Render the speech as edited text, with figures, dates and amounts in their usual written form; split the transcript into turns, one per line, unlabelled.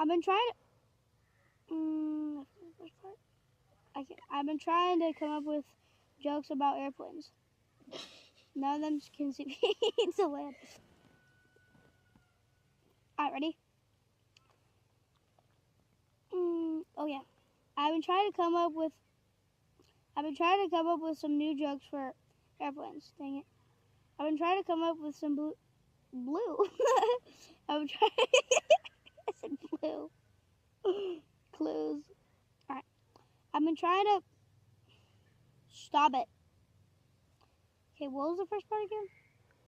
I've been trying to. I've been trying to come up with jokes about airplanes. None of them can see to land. Alright, ready? Oh yeah. I've been trying to come up with some new jokes for airplanes. Dang it. I've been trying to come up with some blue. I've been trying. I said blue. Clues. Alright. I've been trying to. Stop it. Okay, what was the first part again?